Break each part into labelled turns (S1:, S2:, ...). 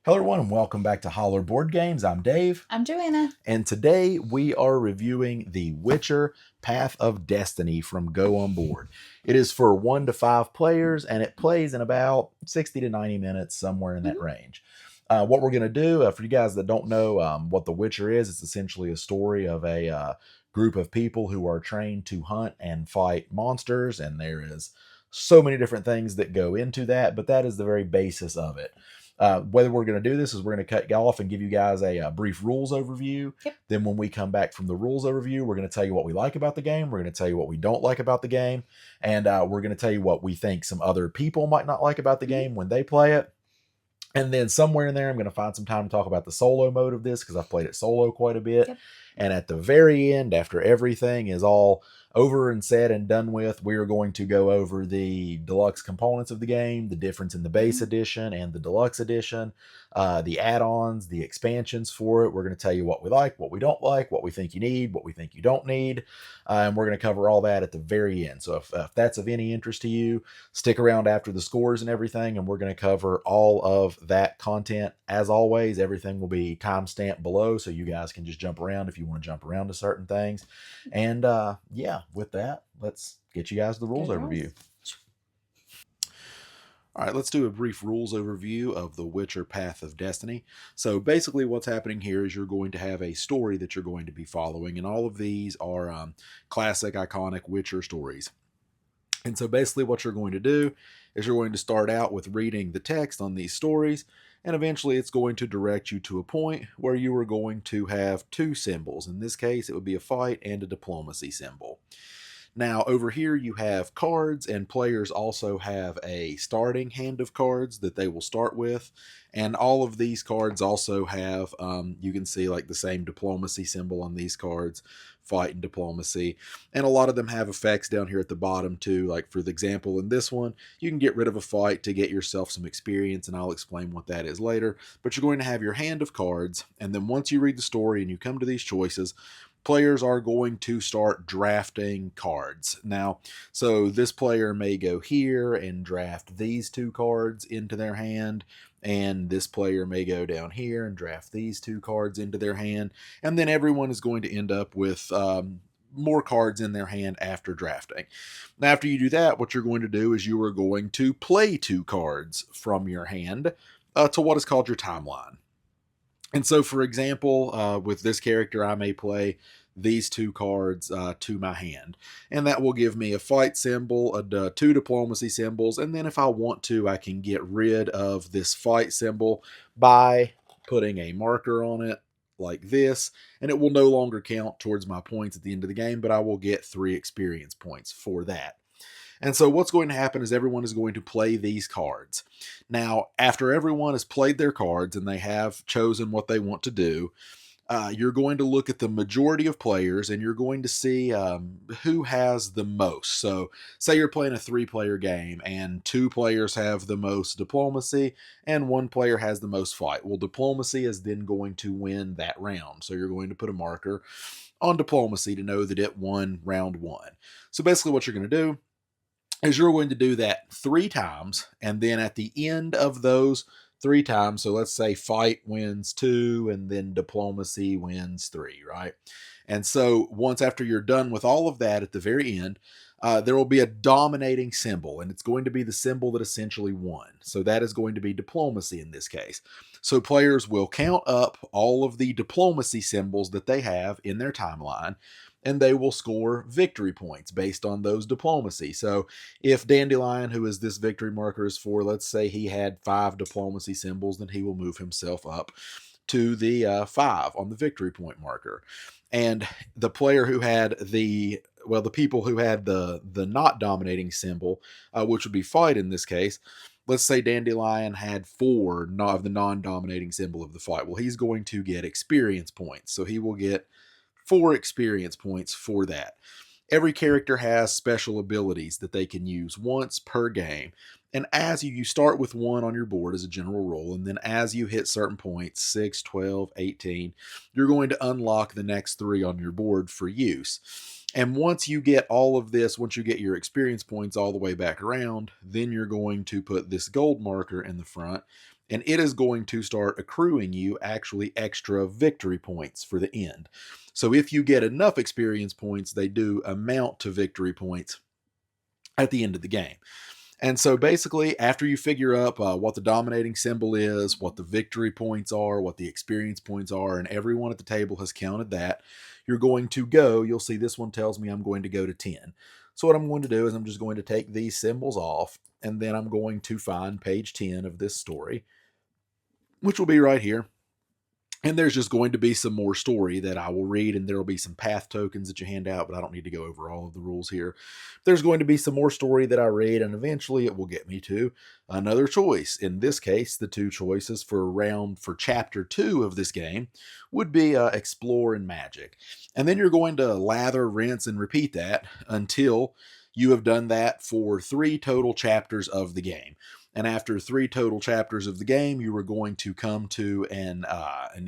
S1: Hello everyone and welcome back to Holler Board Games. I'm Dave.
S2: I'm Joanna.
S1: And today we are reviewing The Witcher Path of Destiny from Go On Board. It is for 1 to 5 players and it plays in about 60 to 90 minutes, somewhere in that range. What we're going to do, for you guys that don't know what The Witcher is, it's essentially a story of a group of people who are trained to hunt and fight monsters, and there is so many different things that go into that, but that is the very basis of it. Whether we're going to do this is we're going to cut off and give you guys a brief rules overview.
S2: Yep.
S1: Then when we come back from the rules overview, we're going to tell you what we like about the game. We're going to tell you what we don't like about the game. And we're going to tell you what we think some other people might not like about the game when they play it. And then somewhere in there, I'm going to find some time to talk about the solo mode of this because I've played it solo quite a bit.
S2: Yep.
S1: And at the very end, after everything is all over and said and done with, we are going to go over the deluxe components of the game, the difference in the base edition and the deluxe edition, the add-ons, the expansions for it. We're going to tell you what we like, what we don't like, what we think you need, what we think you don't need. And we're going to cover all that at the very end. So if that's of any interest to you, stick around after the scores and everything, and we're going to cover all of that content. As always, everything will be timestamped below, so you guys can just jump around if you want to jump around to certain things. And yeah, with that, let's get you guys the rules overview. All right, let's do a brief rules overview of The Witcher Path of Destiny. So basically what's happening here is you're going to have a story that you're going to be following, and all of these are classic, iconic Witcher stories. And so basically what you're going to do is you're going to start out with reading the text on these stories, and eventually it's going to direct you to a point where you are going to have 2 symbols. In this case, it would be a fight and a diplomacy symbol. Now, over here you have cards, and players also have a starting hand of cards that they will start with. And all of these cards also have, you can see like the same diplomacy symbol on these cards, fight and diplomacy. And a lot of them have effects down here at the bottom too. Like for the example in this one, you can get rid of a fight to get yourself some experience, and I'll explain what that is later. But you're going to have your hand of cards, and then once you read the story and you come to these choices, players are going to start drafting cards. Now, so this player may go here and draft these 2 cards into their hand, and this player may go down here and draft these 2 cards into their hand, and then everyone is going to end up with more cards in their hand after drafting. Now, after you do that, what you're going to do is you are going to play 2 cards from your hand to what is called your timeline. And so, for example, with this character, I may play these 2 cards to my hand. And that will give me a fight symbol, 2 diplomacy symbols, and then if I want to, I can get rid of this fight symbol by putting a marker on it like this, and it will no longer count towards my points at the end of the game, but I will get 3 experience points for that. And so what's going to happen is everyone is going to play these cards. Now, after everyone has played their cards and they have chosen what they want to do, you're going to look at the majority of players and you're going to see who has the most. So say you're playing a 3-player game and 2 players have the most diplomacy and 1 player has the most fight. Well, diplomacy is then going to win that round. So you're going to put a marker on diplomacy to know that it won round 1. So basically what you're going to do is you're going to do that 3 times, and then at the end of those 3 times, so let's say fight wins 2 and then diplomacy wins 3, right? And so once after you're done with all of that at the very end, there will be a dominating symbol, and it's going to be the symbol that essentially won. So that is going to be diplomacy in this case. So players will count up all of the diplomacy symbols that they have in their timeline, and they will score victory points based on those diplomacy. So if Dandelion, who is this victory marker is for, let's say he had 5 diplomacy symbols, then he will move himself up to the 5 on the victory point marker. And the player who had the people who had the not dominating symbol, which would be fight in this case, let's say Dandelion had 4 of the non-dominating symbol of the fight. Well, he's going to get experience points. So he will get 4 experience points for that. Every character has special abilities that they can use once per game. And as you start with 1 on your board as a general rule, and then as you hit certain points, 6, 12, 18, you're going to unlock the next 3 on your board for use. And once you get all of this, once you get your experience points all the way back around, then you're going to put this gold marker in the front, and it is going to start accruing you actually extra victory points for the end. So if you get enough experience points, they do amount to victory points at the end of the game. And so basically, after you figure up what the dominating symbol is, what the victory points are, what the experience points are, and everyone at the table has counted that, you're going to go. You'll see this one tells me I'm going to go to 10. So what I'm going to do is I'm just going to take these symbols off, and then I'm going to find page 10 of this story, which will be right here. And there's just going to be some more story that I will read, and there will be some path tokens that you hand out, but I don't need to go over all of the rules here. There's going to be some more story that I read, and eventually it will get me to another choice. In this case, the two choices for chapter 2 of this game would be explore and magic. And then you're going to lather, rinse, and repeat that until you have done that for 3 total chapters of the game. And after 3 total chapters of the game, you are going to come to an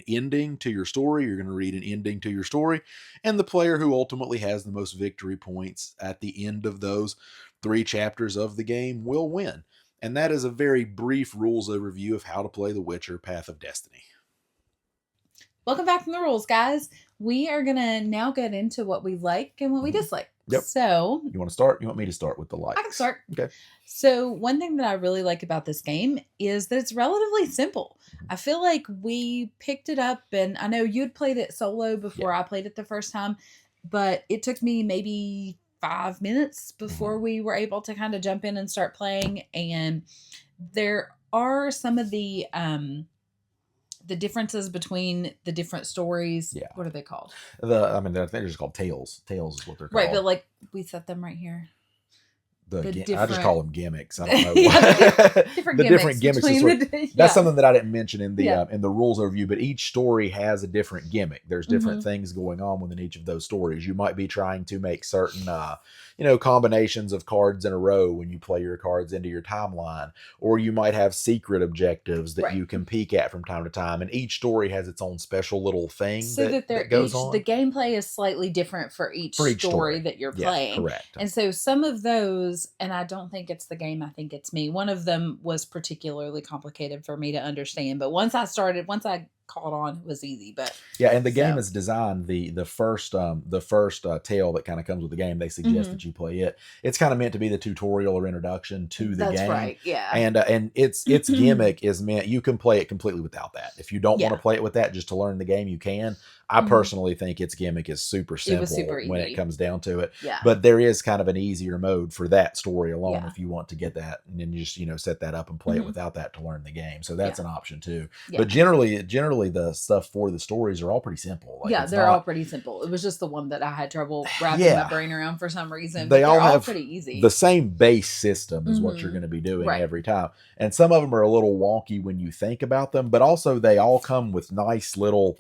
S1: ending to your story. You're going to read an ending to your story. And the player who ultimately has the most victory points at the end of those 3 chapters of the game will win. And that is a very brief rules overview of how to play The Witcher Path of Destiny.
S2: Welcome back from the rules, guys. We are going to now get into what we like and what we dislike.
S1: Yep.
S2: So,
S1: you want to start? You want me to start with the likes?
S2: I can start.
S1: Okay.
S2: So, one thing that I really like about this game is that it's relatively simple. I feel like we picked it up, and I know you'd played it solo before I played it the first time, but it took me maybe 5 minutes before we were able to kind of jump in and start playing. And there are some of the differences between the different stories.
S1: Yeah.
S2: What are they called?
S1: I think they're just called tales. Tales is what they're called.
S2: Right, but like we set them right here.
S1: I just call them gimmicks. I don't know.
S2: different gimmicks.
S1: That's something that I didn't mention in the rules overview. But each story has a different gimmick. There's different things going on within each of those stories. You might be trying to make certain, combinations of cards in a row when you play your cards into your timeline, or you might have secret objectives that you can peek at from time to time. And each story has its own special little thing that goes on.
S2: The gameplay is slightly different for each story that you're playing.
S1: Correct.
S2: And so some of those, and I don't think it's the game, I think it's me. One of them was particularly complicated for me to understand, but once I caught on, it was easy. But
S1: and the game is designed, the first tale that kind of comes with the game, they suggest that you play it. It's kind of meant to be the tutorial or introduction to the game. That's
S2: right. Yeah.
S1: And its gimmick is meant, you can play it completely without that. If you don't want to play it with that just to learn the game, you can. I personally think its gimmick is super simple when it comes down to it.
S2: Yeah.
S1: But there is kind of an easier mode for that story alone if you want to get that, and then you just set that up and play it without that to learn the game. So that's an option too. Yeah. But generally the stuff for the stories are all pretty simple.
S2: They're all pretty simple. It was just the one that I had trouble wrapping my brain around for some reason.
S1: They're all have
S2: pretty easy.
S1: The same base system is what you're going to be doing every time. And some of them are a little wonky when you think about them, but also they all come with nice little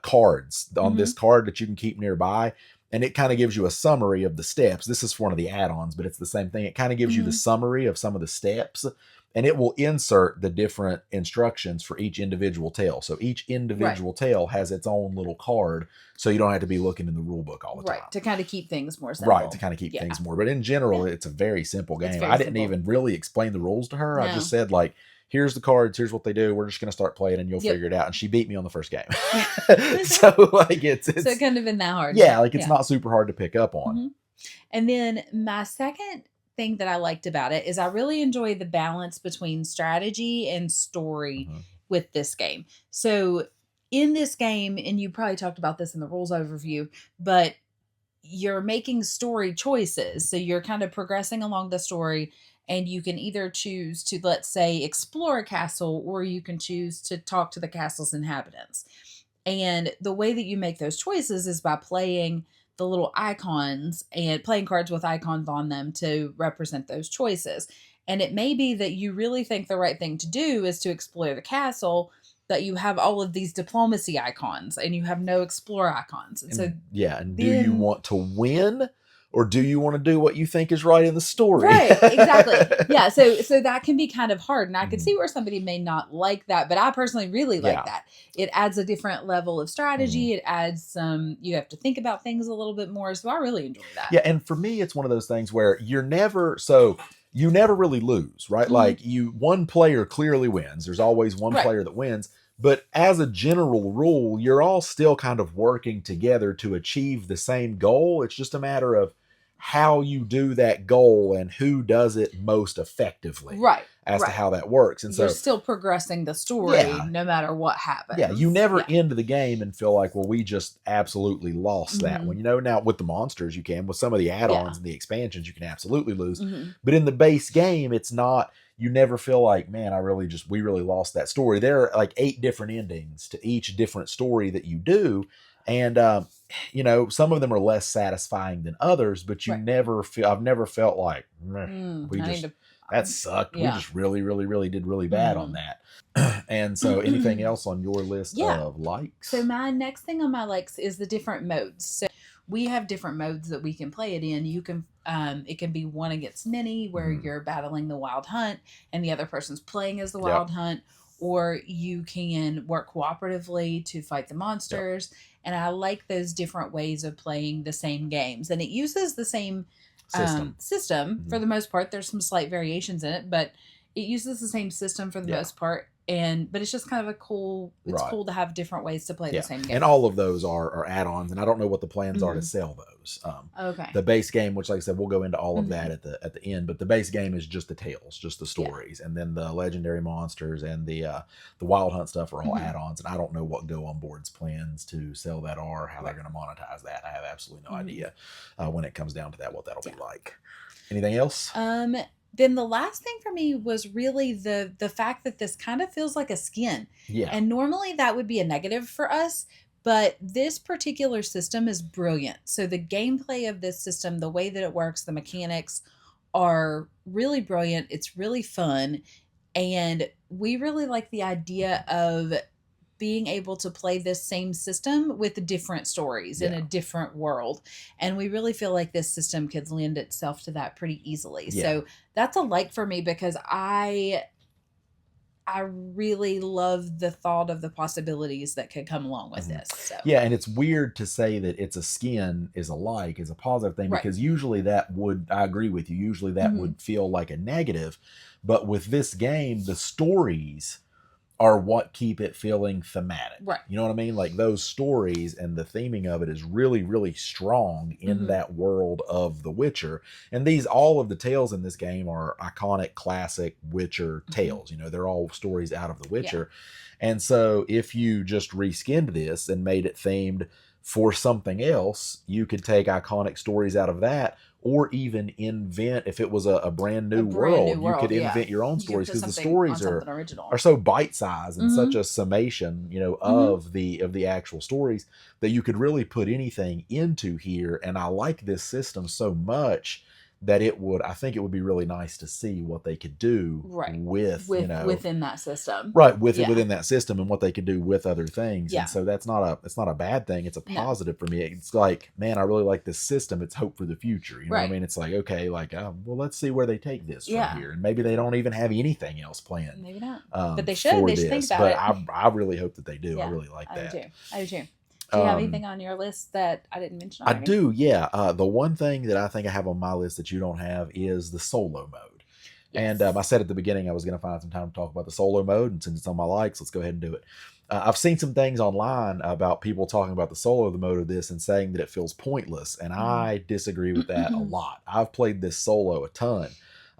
S1: cards on this card that you can keep nearby. And it kind of gives you a summary of the steps. This is for one of the add-ons, but it's the same thing. It kind of gives you the summary of some of the steps, and it will insert the different instructions for each individual tale. So each individual tale has its own little card, so you don't have to be looking in the rule book all the time.
S2: Right, to kind of keep things more simple.
S1: Right, to kind of keep things more. But in general, it's a very simple game. I didn't even really explain the rules to her. No. I just said, here's the cards, here's what they do. We're just going to start playing and you'll figure it out. And she beat me on the first game. So it's
S2: kind of been that hard.
S1: Yeah, it's not super hard to pick up on.
S2: And then my second thing that I liked about it is I really enjoy the balance between strategy and story with this game. So in this game, and you probably talked about this in the rules overview, but you're making story choices. So you're kind of progressing along the story, and you can either choose to, let's say, explore a castle, or you can choose to talk to the castle's inhabitants. And the way that you make those choices is by playing the little icons and playing cards with icons on them to represent those choices. And it may be that you really think the right thing to do is to explore the castle, but you have all of these diplomacy icons and you have no explore icons. And so
S1: and do you want to win, or do you want to do what you think is right in the story?
S2: Right, exactly. Yeah, so that can be kind of hard. And I could see where somebody may not like that, but I personally really like that. It adds a different level of strategy. It adds some, you have to think about things a little bit more. So I really enjoy that.
S1: Yeah, and for me, it's one of those things where you're never, you never really lose, right?
S2: Mhm.
S1: Like one player clearly wins. There's always one
S2: Right.
S1: player that wins. But as a general rule, you're all still kind of working together to achieve the same goal. It's just a matter of how you do that goal and who does it most effectively
S2: Right.
S1: as to
S2: Right.
S1: how that works. And
S2: You're
S1: so,
S2: still progressing the story
S1: yeah,
S2: no matter what
S1: yeah, you
S2: happens.
S1: never
S2: Yeah.
S1: end the game and feel like, well, we just absolutely lost that
S2: Mhm.
S1: one. Now with the monsters, you can. With some of the
S2: Yeah.
S1: add-ons and the expansions, you can absolutely lose.
S2: Mhm.
S1: But in the base game, it's not, you never feel like, man, we really lost that story. There are like 8 different endings to each different story that you do. And, some of them are less satisfying than others, but
S2: Right.
S1: I've never felt like, "Meh, we
S2: I need
S1: just,
S2: to.
S1: that sucked. We
S2: Yeah.
S1: just really, really, really did really bad on
S2: Mhm.
S1: that." And so, anything else on your list
S2: Yeah.
S1: of likes?
S2: So my next thing on my likes is the different modes. So we have different modes that we can play it in. You can it can be one against many where
S1: Mhm.
S2: you're battling the wild hunt and the other person's playing as the
S1: Yep.
S2: wild hunt, or you can work cooperatively to fight the
S1: Yep.
S2: monsters. And I like those different ways of playing the same games. And it uses the same system for
S1: Mhm.
S2: the most part. There's some slight variations in it, but it uses the same system for the
S1: Yeah.
S2: most part. But it's just kind of it's
S1: Right.
S2: cool to have different ways to play
S1: Yeah.
S2: the same game.
S1: And all of those are add-ons, and I don't know what the plans are to
S2: Mhm.
S1: sell those.
S2: Okay.
S1: The base game, which, like I said, we'll go into all of
S2: Mhm.
S1: that at the end, but the base game is just the tales, just the
S2: Yeah.
S1: stories, and then the legendary monsters and the wild hunt stuff are all
S2: Mhm.
S1: add-ons. And I don't know what Go On Board's plans to sell that are, how they're
S2: Right.
S1: going to monetize that. I have absolutely no
S2: Mhm.
S1: idea when it comes down to that, what that'll be
S2: Yeah.
S1: like. Anything else?
S2: Then the last thing for me was really the fact that this kind of feels like a skin.
S1: Yeah.
S2: And normally that would be a negative for us, but this particular system is brilliant. So the gameplay of this system, the way that it works, the mechanics are really brilliant. It's really fun, and we really like the idea of being able to play this same system with different stories in
S1: Yeah.
S2: a different world. And we really feel like this system could lend itself to that pretty easily.
S1: Yeah.
S2: So that's a like for me because I really love the thought of the possibilities that could come along with
S1: Mhm.
S2: this. So
S1: Yeah, and it's weird to say that it's a skin is a like is a positive thing,
S2: Right.
S1: because usually I agree with you. Usually that
S2: Mhm.
S1: would feel like a negative, but with this game, the stories are what keep it feeling thematic.
S2: Right.
S1: You know what I mean? Like those stories and the theming of it is really, really strong in
S2: Mhm.
S1: that world of The Witcher. And all of the tales in this game are iconic, classic Witcher
S2: Mhm.
S1: tales. They're all stories out of The Witcher. And so if you just reskinned this and made it themed for something else, you could take iconic stories out of that, or even invent, if it was a brand new world, you could invent your own
S2: You can
S1: stories,
S2: put
S1: because the
S2: something on
S1: stories
S2: something original.
S1: are so bite-sized and such
S2: Mhm.
S1: a summation,
S2: Mhm.
S1: of the actual stories, that you could really put anything into here. And I like this system so much that I think it would be really nice to see what they could do
S2: Right.
S1: with
S2: Within that system.
S1: right with
S2: Yeah.
S1: within that system, and what they could do with other things.
S2: Yeah.
S1: And so it's not a bad thing. It's a
S2: No.
S1: positive for me. It's like, man, I really like this system. It's hope for the future. You know what I
S2: Right.
S1: mean? It's like, okay, like, well, let's see where they take this
S2: Yeah.
S1: from here. And maybe they don't even have anything else planned.
S2: Maybe not.
S1: But
S2: They should. They should think about
S1: but
S2: it.
S1: I really hope that they do. I
S2: Yeah,
S1: really like
S2: I
S1: that.
S2: do too. I do too. Do you have
S1: Um,
S2: anything on your list that I didn't mention
S1: I
S2: already?
S1: do, yeah. The one thing that I think I have on my list that you don't have is the solo mode.
S2: Yes.
S1: And I said at the beginning I was going to find some time to talk about the solo mode, and since it's on my likes, let's go ahead and do it. I've seen some things online about people talking about the solo mode of this and saying that it feels pointless, and I disagree with that a lot. I've played this solo a ton.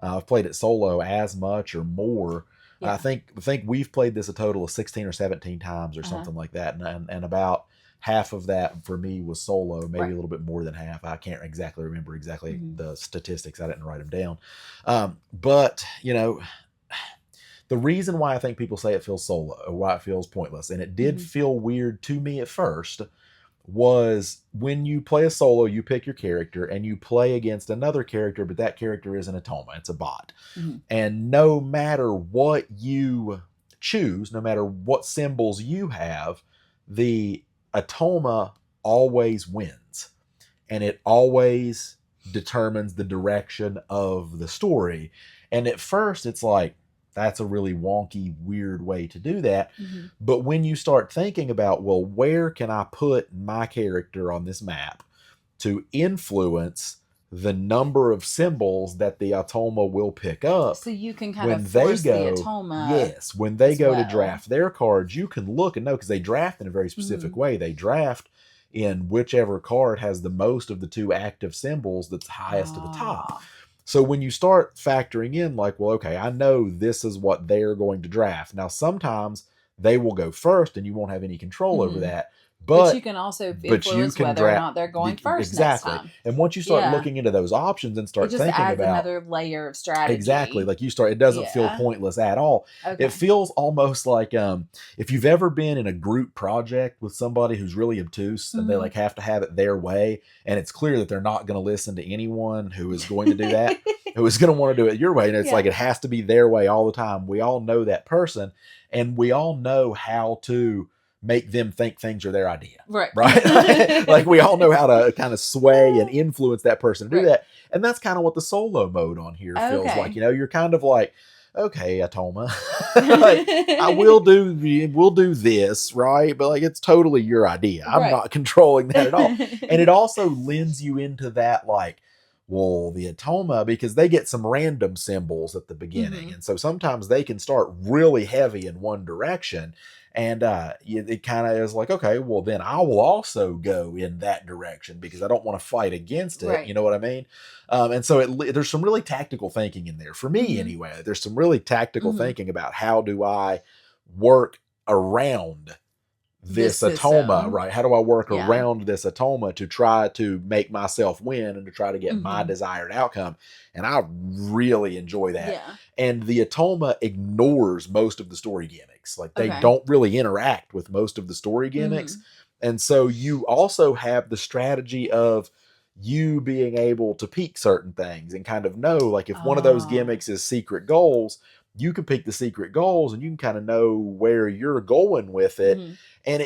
S1: I've played it solo as much or more.
S2: Yeah.
S1: I think we've played this a total of 16 or 17 times or
S2: Uh-huh.
S1: something like that, and about half of that for me was solo, maybe
S2: Right.
S1: a little bit more than half. I can't exactly remember
S2: Mhm.
S1: the statistics. I didn't write them down. But the reason why I think people say it feels solo, or why it feels pointless, and it did
S2: Mhm.
S1: feel weird to me at first, was when you play a solo, you pick your character and you play against another character, but that character isn't a Toma, it's a bot.
S2: Mhm.
S1: And no matter what you choose, no matter what symbols you have, the Atoma always wins. And it always determines the direction of the story. And at first, it's like, that's a really wonky, weird way to do that.
S2: Mhm.
S1: But when you start thinking about, well, where can I put my character on this map to influence the number of symbols that the Atoma will pick up.
S2: So you can kind
S1: when
S2: of force
S1: they go,
S2: the Atoma.
S1: yes, when they go to
S2: well.
S1: draft their cards, you can look and know, because they draft in a very specific way. They draft in whichever card has the most of the two active symbols that's highest to the top. So when you start factoring in, like, well, okay, I know this is what they're going to draft. Now, sometimes they will go first and you won't have any control over that.
S2: But you can also influence whether or not they're going first
S1: exactly.
S2: next time.
S1: And once you start looking into those options and start thinking about,
S2: another layer of strategy.
S1: Exactly. Like it doesn't feel pointless at all. Okay. It feels almost like if you've ever been in a group project with somebody who's really obtuse and they like have to have it their way, and it's clear that they're not going to listen to anyone who is going to do that, who is going to want to do it your way. And it's like it has to be their way all the time. We all know that person, and we all know how to make them think things are their idea. Right. Like we all know how to kind of sway and influence that person to do that. And that's kind of what the solo mode on here feels like. You're kind of like, okay, Atoma, like, we'll do this, right? But like, it's totally your idea. I'm not controlling that at all. And it also lends you into that, like, well, the Atoma, because they get some random symbols at the beginning. And so sometimes they can start really heavy in one direction. And it kind of is like, okay, well, then I will also go in that direction because I don't want to fight against it. Right. You know what I mean? And so there's some really tactical thinking in there for me anyway. There's some really tactical thinking about how do I work around this Atoma, right? How do I work around this Atoma to try to make myself win and to try to get my desired outcome? And I really enjoy that. Yeah. And the Atoma ignores most of the story gimmicks. Like they don't really interact with most of the story gimmicks. And so you also have the strategy of you being able to peek certain things and kind of know, like if one of those gimmicks is secret goals, you can pick the secret goals and you can kind of know where you're going with it. And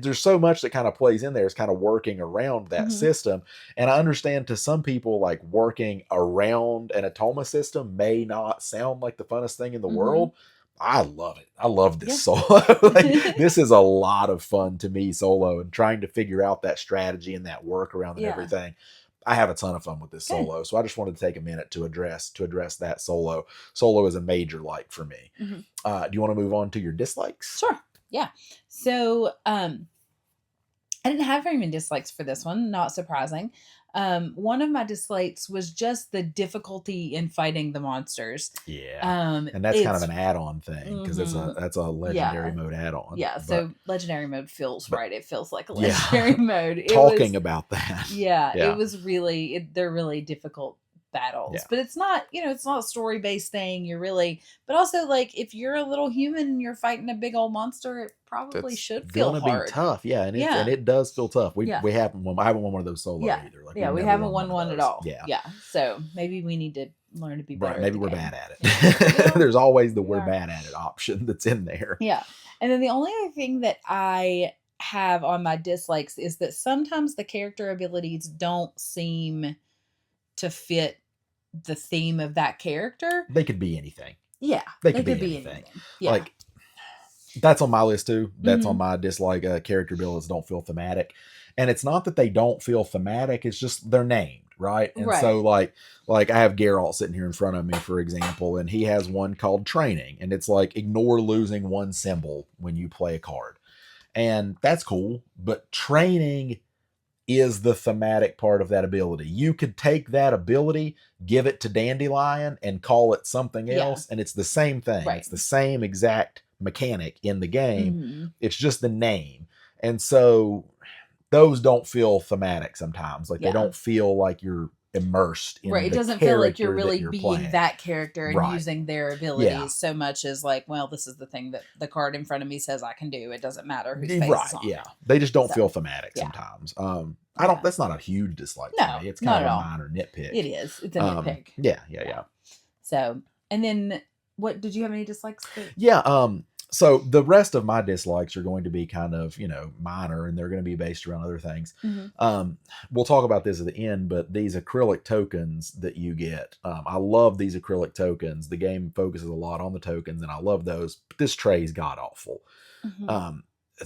S1: there's so much that kind of plays in there. It's kind of working around that system. And I understand to some people, like working around an Atoma system may not sound like the funnest thing in the world. I love it. I love this solo. Like, this is a lot of fun to me solo, and trying to figure out that strategy and that workaround and everything. I have a ton of fun with this solo. So I just wanted to take a minute to address that solo. Solo is a major like for me. Do you want to move on to your dislikes?
S2: Sure. Yeah. So I didn't have very many dislikes for this one, not surprising. One of my dislikes was just the difficulty in fighting the monsters.
S1: Yeah. And that's kind of an add-on thing because that's a legendary mode add-on.
S2: Yeah. So legendary mode feels right. It feels like a legendary mode.
S1: Talking about that.
S2: Yeah. It was really, they're really difficult battles, but it's not, it's not a story-based thing. But also, like, if you're a little human and you're fighting a big old monster, it probably should feel hard.
S1: Gonna be tough. Yeah. And it does feel tough. I haven't won one of those solo either. Like,
S2: we haven't won one at all. Yeah. So maybe we need to learn to be better.
S1: Right. Maybe we're bad at it. There's always the we're bad at it option that's in there.
S2: Yeah. And then the only other thing that I have on my dislikes is that sometimes the character abilities don't seem to fit the theme of that character.
S1: They could be anything.
S2: Yeah.
S1: They could be anything. Yeah. Like, that's on my list too. That's on my dislike. Character abilities don't feel thematic. And it's not that they don't feel thematic, it's just they're named, right? And so like I have Geralt sitting here in front of me, for example, and he has one called training, and it's like ignore losing one symbol when you play a card. And that's cool, but training is the thematic part of that ability. You could take that ability, give it to Dandelion, and call it something else, and it's the same thing. Right. It's the same exact mechanic in the game. It's just the name. And so those don't feel thematic sometimes. Like they don't feel like you're immersed in
S2: it doesn't feel like you're really being that character and using their abilities so much as like, well, this is the thing that the card in front of me says I can do. It doesn't matter whose face is on.
S1: Yeah. They just don't feel thematic sometimes. That's not a huge dislike to me. It's kind of a minor nitpick.
S2: It is. It's a nitpick.
S1: Yeah.
S2: So, and then what, did you have any dislikes?
S1: So the rest of my dislikes are going to be kind of, minor, and they're going to be based around other things. We'll talk about this at the end, but these acrylic tokens that you get, I love these acrylic tokens. The game focuses a lot on the tokens, and I love those. But this tray is god awful.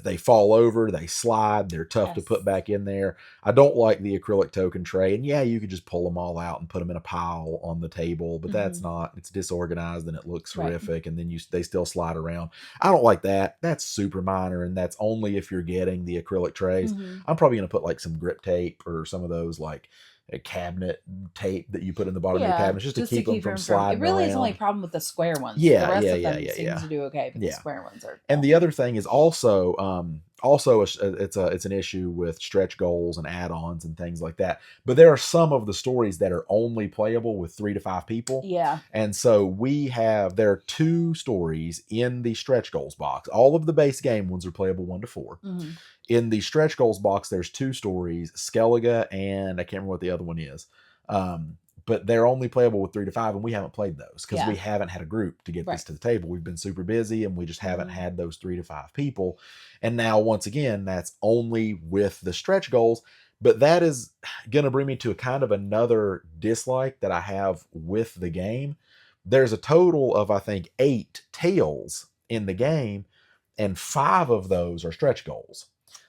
S1: they fall over, they slide, they're tough to put back in there. I don't like the acrylic token tray. And yeah, you could just pull them all out and put them in a pile on the table, but that's not, it's disorganized and it looks horrific. And then they still slide around. I don't like that. That's super minor. And that's only if you're getting the acrylic trays. I'm probably going to put like some grip tape or some of those like a cabinet tape that you put in the bottom of your cabinets just to keep them from sliding around.
S2: It really is only a problem with the square ones.
S1: Yeah,
S2: the rest of them seems to do okay, but the square ones are.
S1: And the other thing is also it's an issue with stretch goals and add-ons and things like that. But there are some of the stories that are only playable with 3 to 5 people.
S2: Yeah.
S1: And so there are 2 stories in the stretch goals box. All of the base game ones are playable 1 to 4. In the stretch goals box, there's 2 stories, Skellige and I can't remember what the other one is. But they're only playable with 3 to 5, and we haven't played those because we haven't had a group to get this to the table. We've been super busy, and we just haven't had those 3 to 5 people. And now, once again, that's only with the stretch goals. But that is going to bring me to a kind of another dislike that I have with the game. There's a total of, I think, 8 tails in the game, and 5 of those are stretch goals.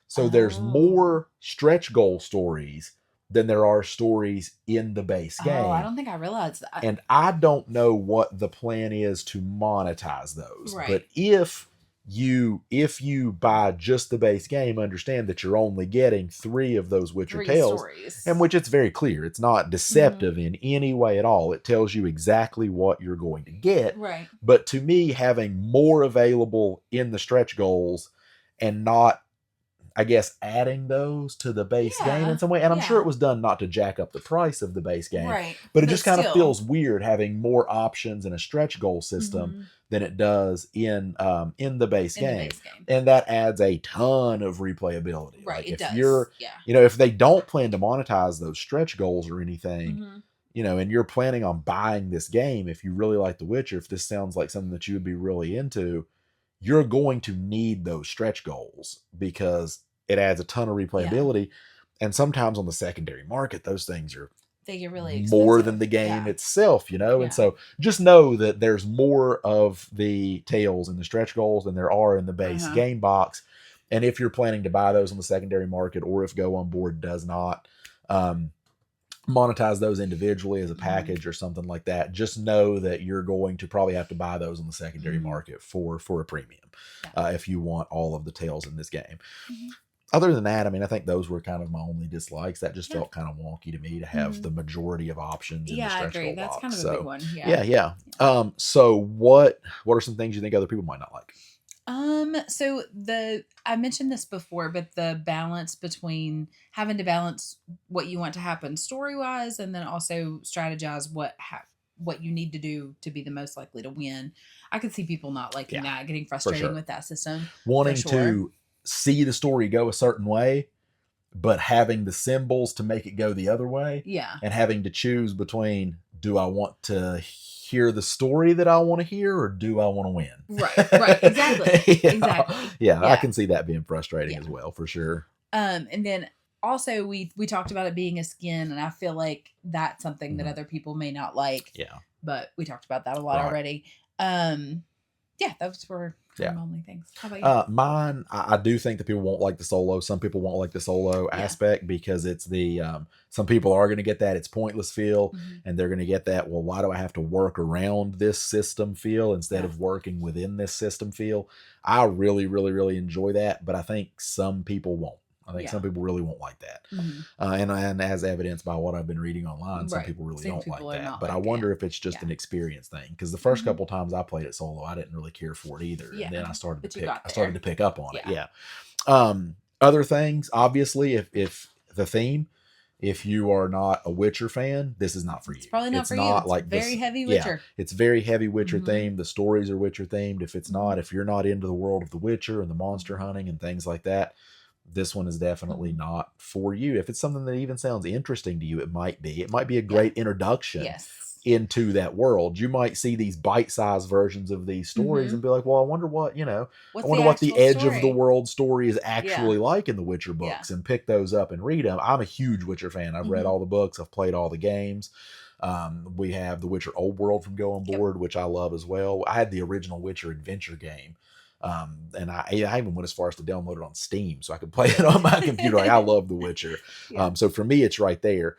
S1: So there's more stretch goal stories than there are stories in the base game.
S2: Oh, I don't think I realized that.
S1: And I don't know what the plan is to monetize those.
S2: Right.
S1: But if you buy just the base game, understand that you're only getting 3 of those Witcher tales.
S2: Stories.
S1: And which it's very clear. It's not deceptive in any way at all. It tells you exactly what you're going to get.
S2: Right.
S1: But to me, having more available in the stretch goals and not, I guess, adding those to the base game in some way. And I'm sure it was done not to jack up the price of the base game.
S2: Right.
S1: But it just kind of feels weird having more options in a stretch goal system than it does in the base game. And that adds a ton of replayability.
S2: Right,
S1: like
S2: it does.
S1: If they don't plan to monetize those stretch goals or anything, and you're planning on buying this game, if you really like The Witcher, if this sounds like something that you would be really into, you're going to need those stretch goals because it adds a ton of replayability. And sometimes on the secondary market, those things are
S2: they get really expensive.
S1: More than the game itself, And so just know that there's more of the tales in the stretch goals than there are in the base game box. And if you're planning to buy those on the secondary market, or if Go On Board does not monetize those individually as a package or something like that, just know that you're going to probably have to buy those on the secondary market for a premium if you want all of the tales in this game. Other than that, I mean, I think those were kind of my only dislikes. That just felt kind of wonky to me to have the majority of options in the stretch goal box.
S2: That's kind of a big one.
S1: So what are some things you think other people might not like?
S2: So I mentioned this before, but the balance between having to balance what you want to happen story-wise and then also strategize what you need to do to be the most likely to win. I could see people not liking that, getting frustrated with that system.
S1: Wanting to see the story go a certain way, but having the symbols to make it go the other way. Yeah. And having to choose between, do I want to hear the story that I want to hear, or do I want to win?
S2: Right. Exactly. Exactly.
S1: Yeah, I can see that being frustrating as well, for sure.
S2: And then also we talked about it being a skin, and I feel like that's something that other people may not like. Yeah. But we talked about that a lot already. Those were only things. How about you?
S1: Mine, I do think that people won't like the solo. Some people won't like the solo aspect because it's the some people are going to get that it's pointless feel, and they're going to get that, well, why do I have to work around this system feel instead of working within this system feel? I really, really, really enjoy that, but I think some people won't. I think some people really won't like that. And as evidenced by what I've been reading online, some people really don't like that. But I wonder if it's just an experience thing. Because the first couple times I played it solo, I didn't really care for it either. And then I started to pick up on it. Other things, obviously, if the theme, if you are not a Witcher fan, this is not for you.
S2: It's probably not for you. It's like very heavy Witcher.
S1: It's very heavy Witcher themed. The stories are Witcher themed. If you're not into the world of the Witcher and the monster hunting and things like that, this one is definitely not for you. If it's something that even sounds interesting to you, it might be. It might be a great introduction into that world. You might see these bite-sized versions of these stories and be like, well, I wonder what, what the edge of the world story is actually like in the Witcher books, and pick those up and read them. I'm a huge Witcher fan. I've read all the books. I've played all the games. We have the Witcher Old World from Go On Board, which I love as well. I had the original Witcher adventure game And I even went as far as to download it on Steam so I could play it on my computer. Like, I love The Witcher.
S2: Yeah.
S1: So for me, it's right there.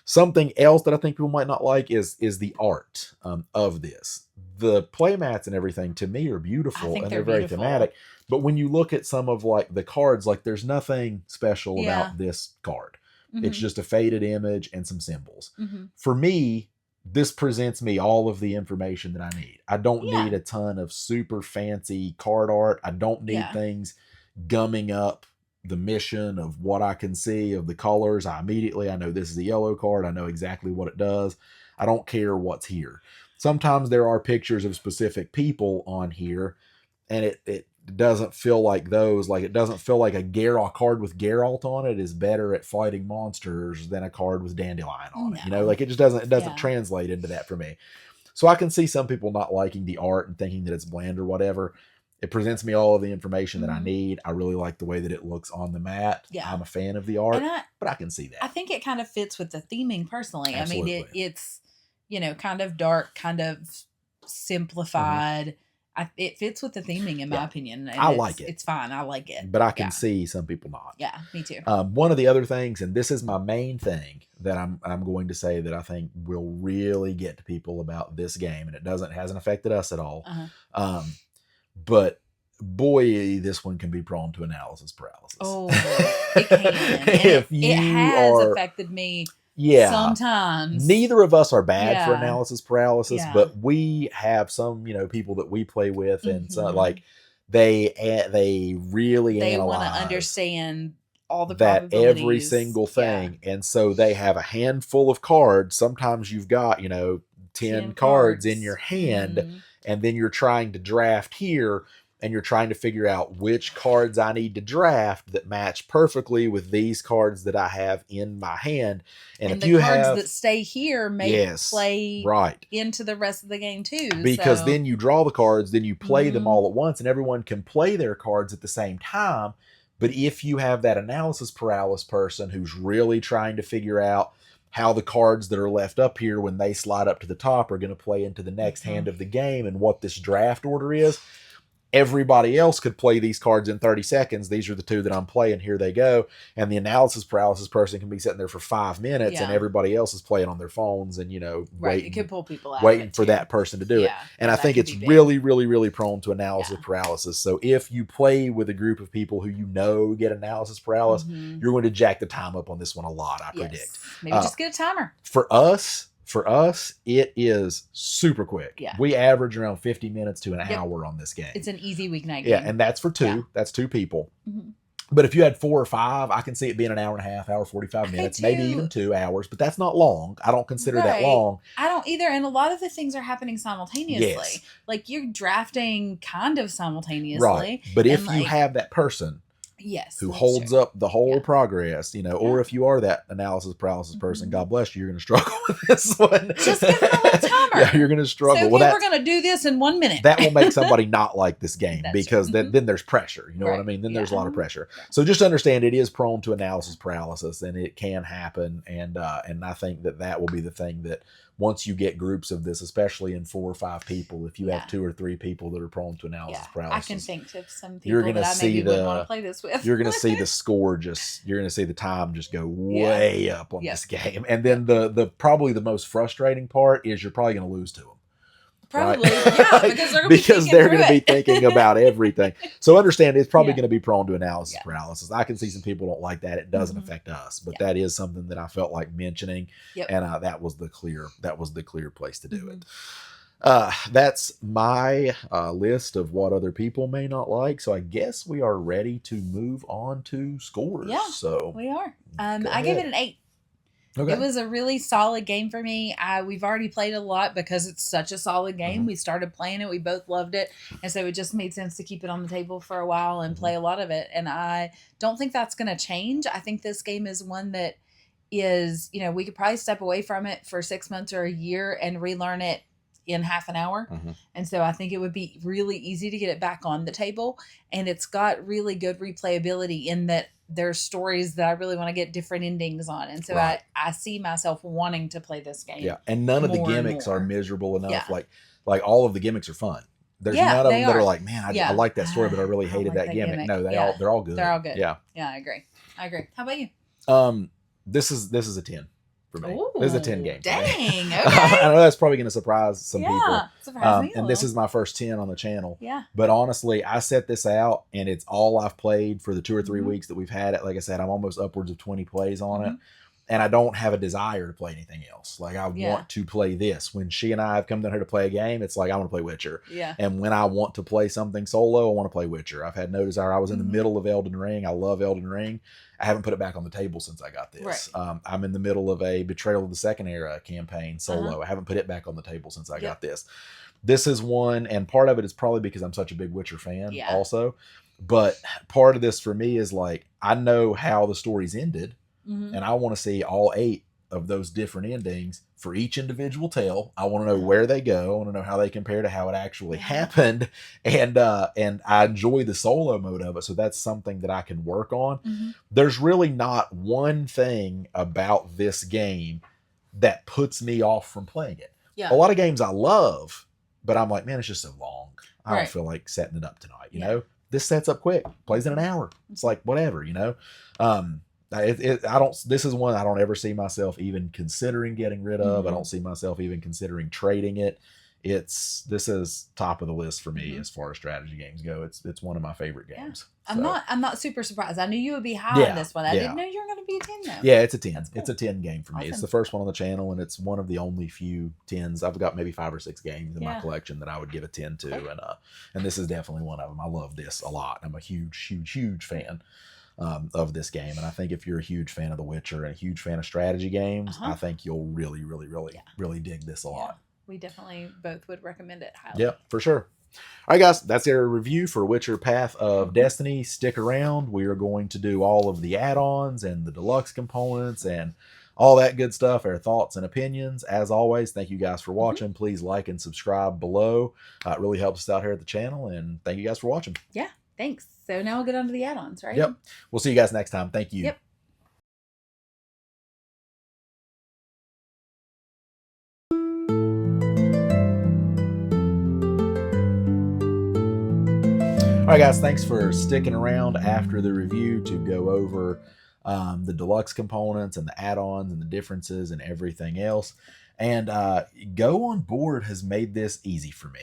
S1: Something else that I think people might not like is the art of this. The playmats and everything to me are beautiful and they're very
S2: beautiful.
S1: thematic. But when you look at some of like the cards, like there's nothing special about this card. It's just a faded image and some symbols. For me, this presents me all of the information that I need. I don't need a ton of super fancy card art. I don't need things gumming up the mission of what I can see of the colors. I know this is a yellow card. I know exactly what it does. I don't care what's here. Sometimes there are pictures of specific people on here, and it doesn't feel like those. Like, it doesn't feel like a card with Geralt on it is better at fighting monsters than a card with Dandelion on it. You know, like it just doesn't translate into that for me. So I can see some people not liking the art and thinking that it's bland or whatever. It presents me all of the information that I need. I really like the way that it looks on the mat. I'm a fan of the art, but I can see that.
S2: I think it kind of fits with the theming personally.
S1: Absolutely.
S2: I mean, it's, you know, kind of dark, kind of simplified. It fits with the theming in my opinion. And
S1: I like it.
S2: It's fine. I like it.
S1: But I can see some people not.
S2: Yeah, me too.
S1: One of the other things, and this is my main thing that I'm going to say that I think will really get to people about this game, and it hasn't affected us at all. But boy, this one can be prone to analysis paralysis.
S2: Oh, it can. It has affected me.
S1: Yeah.
S2: Sometimes.
S1: Neither of us are bad for analysis paralysis, but we have some, people that we play with, and so like they really
S2: want to understand all the
S1: that every single thing, and so they have a handful of cards. Sometimes you've got 10 cards in your hand, and then you're trying to draft here. And you're trying to figure out which cards I need to draft that match perfectly with these cards that I have in my hand. And if you have
S2: cards that stay here may play into the rest of the game too.
S1: Because then you draw the cards, then you play them all at once, and everyone can play their cards at the same time. But if you have that analysis paralysis person who's really trying to figure out how the cards that are left up here when they slide up to the top are going to play into the next hand of the game and what this draft order is, everybody else could play these cards in 30 seconds. These are the two that I'm playing. Here they go. And the analysis paralysis person can be sitting there for 5 minutes, and everybody else is playing on their phones and, waiting,
S2: it could pull people out
S1: waiting for that person to do it. And I think it's really, really, really prone to analysis paralysis. So if you play with a group of people who get analysis paralysis, you're going to jack the time up on this one a lot, I predict.
S2: Maybe just get a timer.
S1: For us, it is super quick.
S2: Yeah.
S1: We average around 50 minutes to an hour on this game.
S2: It's an easy weeknight game.
S1: Yeah, and that's for two. Yeah. That's 2 people. But if you had 4 or 5, I can see it being an hour and a half, hour 45 minutes, maybe even 2 hours. But that's not long. I don't consider that long.
S2: I don't either. And a lot of the things are happening simultaneously.
S1: Yes.
S2: Like you're drafting kind of simultaneously.
S1: Right. But if you have that person who holds up the whole progress, or if you are that analysis paralysis person, God bless you, you're going to struggle with this one.
S2: Just give them a little timer.
S1: Yeah, you're going to struggle.
S2: So, we're going to do this in 1 minute.
S1: That will make somebody not like this game because then there's pressure. You know what I mean? Then there's a lot of pressure. So just understand it is prone to analysis paralysis, and it can happen. And I think that will be the thing that once you get groups of this, especially in 4 or 5 people, if you have 2 or 3 people that are prone to analysis paralysis,
S2: I can think of some people that I maybe would want to play this with.
S1: You're going to see the score you're going to see the time just go way up on this game. And then the probably the most frustrating part is you're probably going to lose to them.
S2: Probably, right? Because they're going to
S1: be thinking about everything. So understand it's probably going to be prone to analysis paralysis. I can see some people don't like that. It doesn't affect us, but that is something that I felt like mentioning, and that was the clear place to do it. That's my list of what other people may not like. So I guess we are ready to move on to scores.
S2: Yeah,
S1: so
S2: we are. I gave it an 8. Okay. It was a really solid game for me. We've already played a lot because it's such a solid game. We started playing it. We both loved it. And so it just made sense to keep it on the table for a while and play a lot of it. And I don't think that's going to change. I think this game is one that is, we could probably step away from it for 6 months or a year and relearn it in half an hour. And so I think it would be really easy to get it back on the table. And it's got really good replayability in that there's stories that I really want to get different endings on. And so I see myself wanting to play this game.
S1: Yeah. And none of the gimmicks are miserable enough. Like all of the gimmicks are fun. There's
S2: Yeah,
S1: none of
S2: they
S1: them that are
S2: are.
S1: like, man, I
S2: Yeah.
S1: like that story, but I really
S2: I
S1: hated
S2: like
S1: that
S2: that
S1: gimmick.
S2: gimmick.
S1: No,
S2: Yeah.
S1: they're all good.
S2: They're all good.
S1: Yeah.
S2: Yeah, I agree. I agree. How about you?
S1: This is a 10 for me. This is a 10
S2: Ooh,
S1: game for me.
S2: dang.
S1: I
S2: Okay.
S1: know that's probably going to surprise some people.
S2: Yeah. Surprise me a
S1: And this
S2: little.
S1: is my first 10 on the channel.
S2: Yeah.
S1: But honestly, I set this out and it's all I've played for the 2 or 3
S2: Mhm.
S1: weeks that we've had it. Like I said, I'm almost upwards of 20 plays on it.
S2: Mhm.
S1: And I don't have a desire to play anything else. Like I
S2: Yeah.
S1: want to play this. When she and I have come down here to play a game, it's like I want to play Witcher.
S2: Yeah.
S1: And when I want to play something solo, I want to play Witcher. I've had no desire. I was in the
S2: Mhm.
S1: middle of Elden Ring. I love Elden Ring. I haven't put it back on the table since I got this.
S2: Right.
S1: I'm in the middle of a Betrayal of the Second Era campaign solo.
S2: Uh-huh.
S1: I haven't put it back on the table since I
S2: Yep.
S1: got this. This is one, and part of it is probably because I'm such a big Witcher fan
S2: Yeah.
S1: also. But part of this for me is like, I know how the story's ended,
S2: Mhm.
S1: and I want to see all 8 of those different endings for each individual tale. I want to know
S2: Uh-huh.
S1: where they go. I want to know how they compare to how it actually
S2: Mhm.
S1: happened. And I enjoy the solo mode of it. So that's something that I can work on.
S2: Mhm.
S1: There's really not one thing about this game that puts me off from playing it.
S2: Yeah.
S1: A lot of games I love, but I'm like, man, it's just so long. I don't
S2: Right.
S1: feel like setting it up tonight, you
S2: Yeah.
S1: know? This sets up quick, plays in an hour. It's like whatever, you know? I don't. This is one I don't ever see myself even considering getting rid of. I
S2: Mhm.
S1: don't see myself even considering trading it. This is top of the list for me
S2: Mhm.
S1: as far as strategy games go. It's one of my favorite
S2: Yeah.
S1: games.
S2: I'm not super surprised. I knew you would be high on
S1: Yeah,
S2: this one. I
S1: yeah.
S2: didn't know you were going to be a 10 though.
S1: Yeah, it's a 10.
S2: That's cool.
S1: It's a 10 game for me. It's
S2: Awesome.
S1: the first one on the channel, and it's one of the only few 10s. I've got maybe 5 or 6 games in my
S2: Yeah.
S1: collection that I would give a 10 to,
S2: Cool.
S1: and this is definitely one of them. I love this a lot. I'm a huge fan of this game, and I think if you're a huge fan of The Witcher and a huge fan of strategy games,
S2: Uh-huh.
S1: I think you'll really
S2: Yeah.
S1: really dig this a lot.
S2: We definitely both would recommend it highly.
S1: Yep, for sure. All right, guys, that's our review for Witcher Path of
S2: Mhm.
S1: Destiny. Stick around. We are going to do all of the add-ons and the deluxe components and all that good stuff, our thoughts and opinions. As always, thank you guys for watching. Please like and subscribe below. It really helps us out here at the channel, and thank you guys for watching.
S2: Yeah. Thanks. So now we'll get on to the add-ons, right?
S1: Yep. We'll see you guys next time. Thank you.
S2: Yep.
S1: All right, guys, thanks for sticking around after the review to go over the deluxe components and the add-ons and the differences and everything else. And Go On Board has made this easy for me.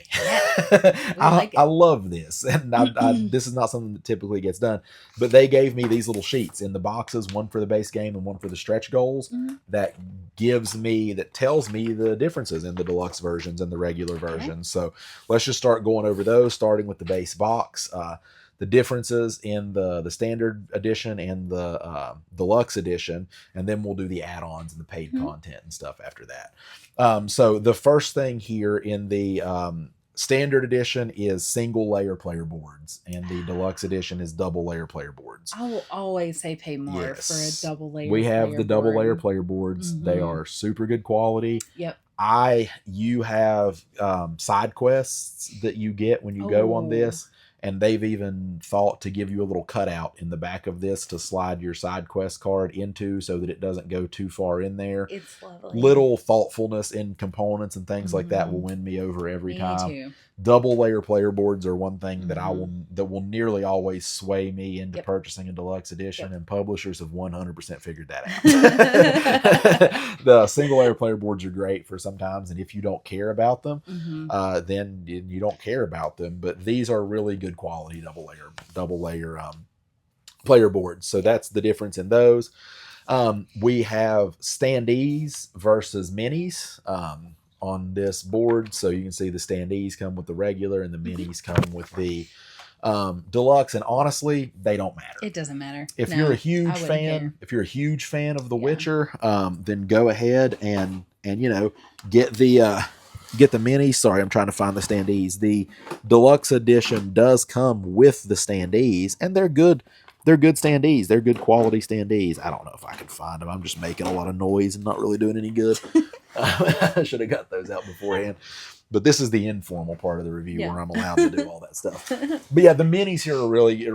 S1: I love this. And this is not something that typically gets done. But they gave me these little sheets in the boxes, one for the base game and one for the stretch goals,
S2: Mhm.
S1: that tells me the differences in the deluxe versions and the regular versions. So let's just start going over those, starting with the base box. The differences in the standard edition and the deluxe edition, and then we'll do the add-ons and the paid content and stuff after that. So the first thing here in the standard edition is single layer player boards, and the deluxe edition is double layer player boards.
S2: I will always say pay more for a double layer.
S1: We have the double layer
S2: board.
S1: player boards.
S2: Mhm.
S1: They are super good quality.
S2: Yep.
S1: You have side quests that you get when you go on this. And they've even thought to give you a little cutout in the back of this to slide your side quest card into so that it doesn't go too far in there.
S2: It's lovely.
S1: Little thoughtfulness in components and things like that will win me over every time.
S2: Too.
S1: Double layer player boards are one thing that that will nearly always sway me into purchasing a deluxe edition, and publishers have 100% figured that out. The single layer player boards are great for sometimes, and if you don't care about them, then you don't care about them. But these are really good quality double layer player boards. So that's the difference in those. We have standees versus minis on this board. So you can see the standees come with the regular and the minis come with the deluxe, and honestly, they don't matter.
S2: It doesn't matter.
S1: If you're a huge fan of The Witcher, then go ahead and get the minis. Sorry, I'm trying to find the standees. The deluxe edition does come with the standees, and they're good. They're good standees. They're good quality standees. I don't know if I can find them. I'm just making a lot of noise and not really doing any good. I should have got those out beforehand. But this is the informal part of the review where I'm allowed to do all that stuff. But yeah, the minis here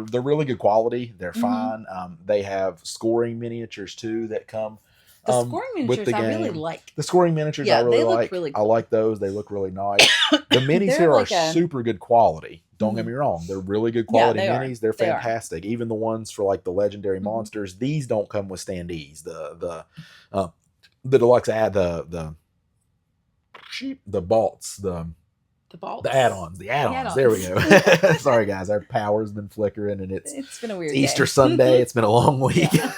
S1: they're really good quality. They're fine. They have scoring miniatures too that come
S2: The scoring
S1: with
S2: miniatures
S1: the
S2: I really
S1: game.
S2: like.
S1: The scoring miniatures I
S2: Yeah,
S1: really
S2: they look
S1: like.
S2: really
S1: I
S2: cool.
S1: like those. They look really nice. The minis
S2: They're
S1: here are
S2: like a-
S1: super good quality. Don't get
S2: Mhm.
S1: me wrong. They're really good
S2: Yeah,
S1: quality
S2: they are.
S1: minis. They're
S2: They are.
S1: fantastic. Even the ones for like the legendary
S2: Mhm.
S1: monsters. These don't come with standees. The deluxe ad the bolts,
S2: The bolts.
S1: the add-ons. The add-ons.
S2: The
S1: There we go.
S2: add-ons.
S1: Sorry guys, our power's been flickering and
S2: It's been a weird
S1: it's Easter
S2: day.
S1: Sunday. It's been a long week.
S2: Yeah.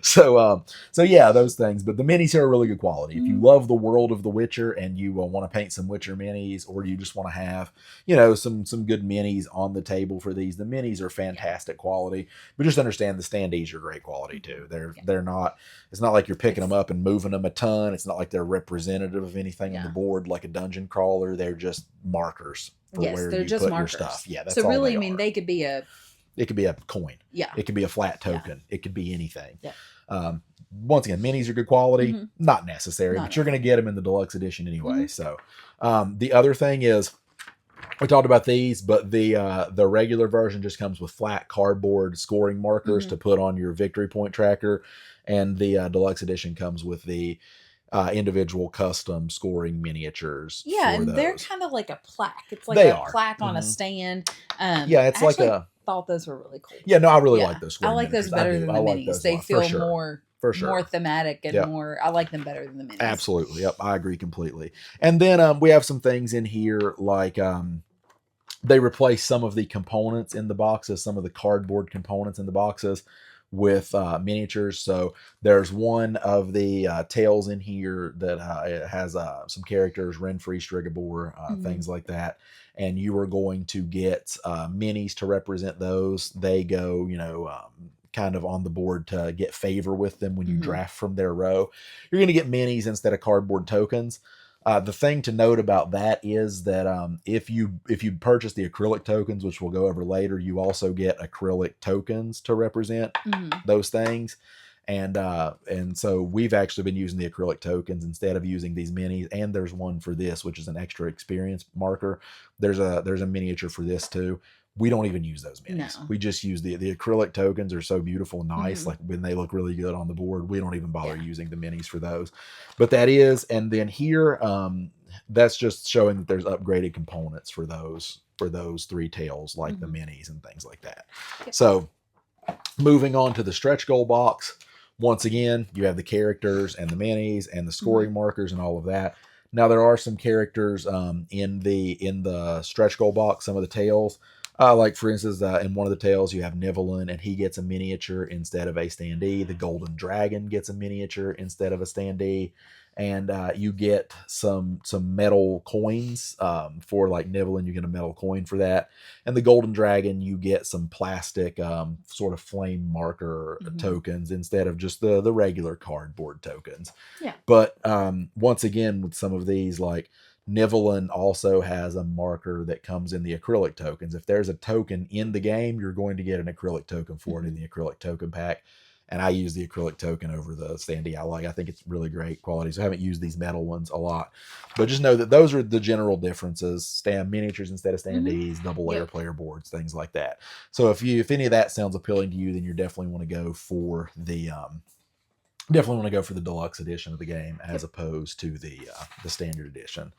S1: So yeah, those things. But the minis here are really good quality. If you
S2: Mhm.
S1: love the world of The Witcher and you want to paint some Witcher minis, or you just want to have, you know, some good minis on the table for these, the minis are fantastic quality. But just understand the standees are great quality too. They're not. It's not like you're picking them up and moving them a ton. It's not like they're representative of anything on the board like a dungeon crawler. They're just markers for where
S2: they're
S1: you
S2: just
S1: put
S2: markers.
S1: your stuff. Yeah, that's
S2: so
S1: all
S2: really,
S1: they
S2: I mean,
S1: are.
S2: they could be
S1: It could be a coin.
S2: Yeah.
S1: It could be a flat token. It could be anything.
S2: Yeah.
S1: Once again, minis are good quality.
S2: Mhm.
S1: Not necessary, but you're going to get them in the deluxe edition anyway.
S2: Mhm.
S1: So the other thing is, we talked about these, but the regular version just comes with flat cardboard scoring markers
S2: Mhm.
S1: to put on your victory point tracker, and the deluxe edition comes with the individual custom scoring miniatures.
S2: Yeah,
S1: for
S2: and
S1: those.
S2: they're kind of like a plaque. It's like
S1: They
S2: a
S1: are.
S2: plaque on a
S1: Mhm.
S2: stand.
S1: Yeah, it's
S2: I
S1: like
S2: actually
S1: a.
S2: thought those were really cool.
S1: Yeah, no, I really
S2: Yeah.
S1: like those.
S2: I like those better than the minis. They feel more
S1: for sure.
S2: more thematic and
S1: Yep.
S2: more. I like them better than the minis.
S1: Absolutely. Yep, I agree completely. And then we have some things in here like they replace some of the components in the boxes, some of the cardboard components in the boxes with miniatures. So there's one of the tails in here that it has some characters, Renfrey, Strigobor, things like that. And you are going to get minis to represent those. They go, you know, kind of on the board to get favor with them when you draft from their row. You're going to get minis instead of cardboard tokens. The thing to note about that is that if you purchase the acrylic tokens, which we'll go over later, you also get acrylic tokens to represent those things. And so we've actually been using the acrylic tokens instead of using these minis. And there's one for this, which is an extra experience marker. There's a miniature for this too. We don't even use those minis.
S2: No.
S1: We just use the acrylic tokens are so beautiful and nice. Like when they look really good on the board, we don't even bother using the minis for those. But that is, and then here, that's just showing that there's upgraded components for those three tails, like the minis and things like that.
S2: Yep.
S1: So moving on to the stretch goal box. Once again, you have the characters and the minis and the scoring markers and all of that. Now there are some characters in the stretch goal box, some of the tails. Like for instance, in one of the tails you have Nivellen, and he gets a miniature instead of a standee. The Golden Dragon gets a miniature instead of a standee, and you get some metal coins for like Nivellen. You get a metal coin for that, and the Golden Dragon you get some plastic sort of flame marker tokens instead of just the regular cardboard tokens.
S2: Yeah.
S1: But once again, with some of these, like Nivellen also has a marker that comes in the acrylic tokens. If there's a token in the game, you're going to get an acrylic token for it in the acrylic token pack. And I use the acrylic token over the standee. I think it's really great quality. So I haven't used these metal ones a lot. But just know that those are the general differences. Stand miniatures instead of standees, double layer player boards, things like that. So if any of that sounds appealing to you, then you definitely want to go for the deluxe edition of the game as opposed to the standard edition.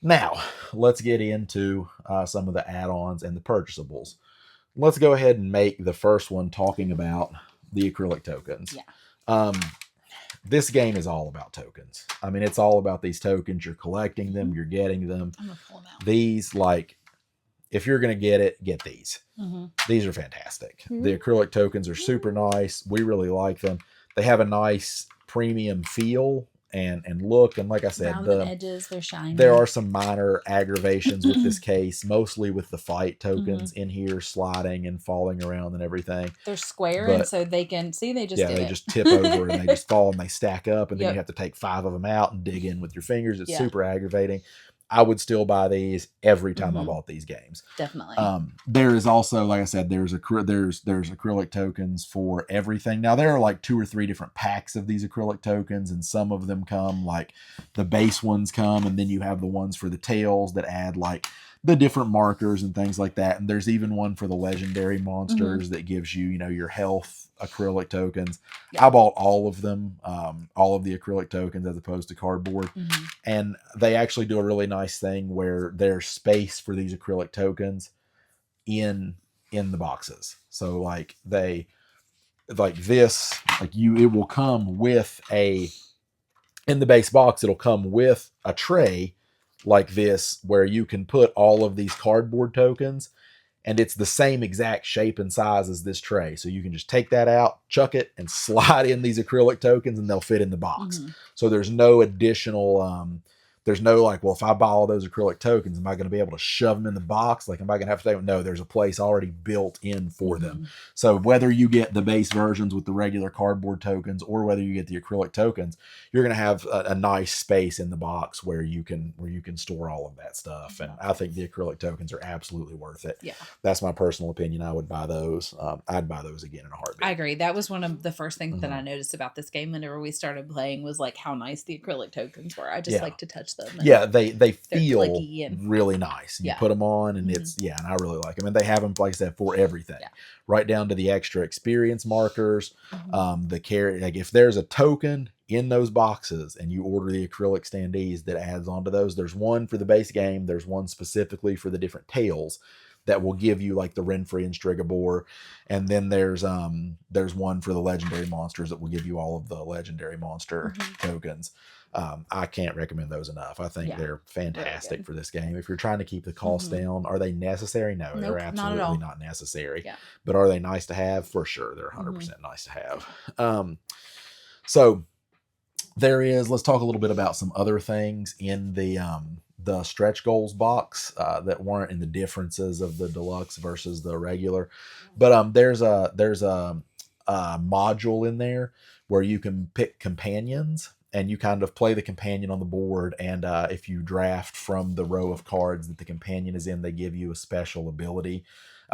S1: Now, let's get into some of the add-ons and the purchasables. Let's go ahead and make the first one talking about the acrylic tokens.
S2: Yeah.
S1: This game is all about tokens. I mean, it's all about these tokens. You're collecting them. You're getting them.
S2: I'm gonna pull them out.
S1: These, like, if you're going to get it, get these. These are fantastic. The acrylic tokens are super nice. We really like them. They have a nice premium feel and look. And like I said,
S2: Around the edges, they're shiny.
S1: There are some minor aggravations with this case, mostly with the fight tokens in here sliding and falling around and everything.
S2: They're square, and so they can see they just
S1: just tip over and they just fall and they stack up, and then you have to take 5 of them out and dig in with your fingers. It's super aggravating. I would still buy these every time I bought these games.
S2: Definitely.
S1: There is also, like I said, there's acrylic tokens for everything. Now there are like 2 or 3 different packs of these acrylic tokens, and some of them come like the base ones come, and then you have the ones for the tails that add like the different markers and things like that. And there's even one for the legendary monsters that gives you, your health acrylic tokens.
S2: Yeah.
S1: I bought all of them, all of the acrylic tokens as opposed to cardboard. And they actually do a really nice thing where there's space for these acrylic tokens in the boxes. So like this, it will come with in the base box, it'll come with a tray like this where you can put all of these cardboard tokens, and it's the same exact shape and size as this tray. So you can just take that out, chuck it, and slide in these acrylic tokens, and they'll fit in the box. So there's no additional, there's no like, well, if I buy all those acrylic tokens, am I going to be able to shove them in the box? Like, am I going to have to take them? No, there's a place already built in for them. So whether you get the base versions with the regular cardboard tokens or whether you get the acrylic tokens, you're going to have a nice space in the box where you can store all of that stuff. And I think the acrylic tokens are absolutely worth it.
S2: Yeah.
S1: That's my personal opinion. I would buy those. I'd buy those again in a heartbeat.
S2: I agree. That was one of the first things that I noticed about this game whenever we started playing was like how nice the acrylic tokens were. I just like to touch them.
S1: Yeah, they feel really nice. You put them on and it's, and I really like them. And they have them, like I said, for everything. Yeah. Right down to the extra experience markers, like if there's a token in those boxes and you order the acrylic standees that adds onto those, there's one for the base game. There's one specifically for the different tails that will give you like the Renfrey and Strigobor. And then there's one for the legendary monsters that will give you all of the legendary monster tokens. I can't recommend those enough. I think they're fantastic for this game. If you're trying to keep the cost down, are they necessary? No, nope, they're absolutely not necessary. Yeah. But are they nice to have? For sure. They're 100% nice to have. So there is, let's talk a little bit about some other things in the stretch goals box that weren't in the differences of the deluxe versus the regular. But there's a module in there where you can pick companions and you kind of play the companion on the board. And if you draft from the row of cards that the companion is in, they give you a special ability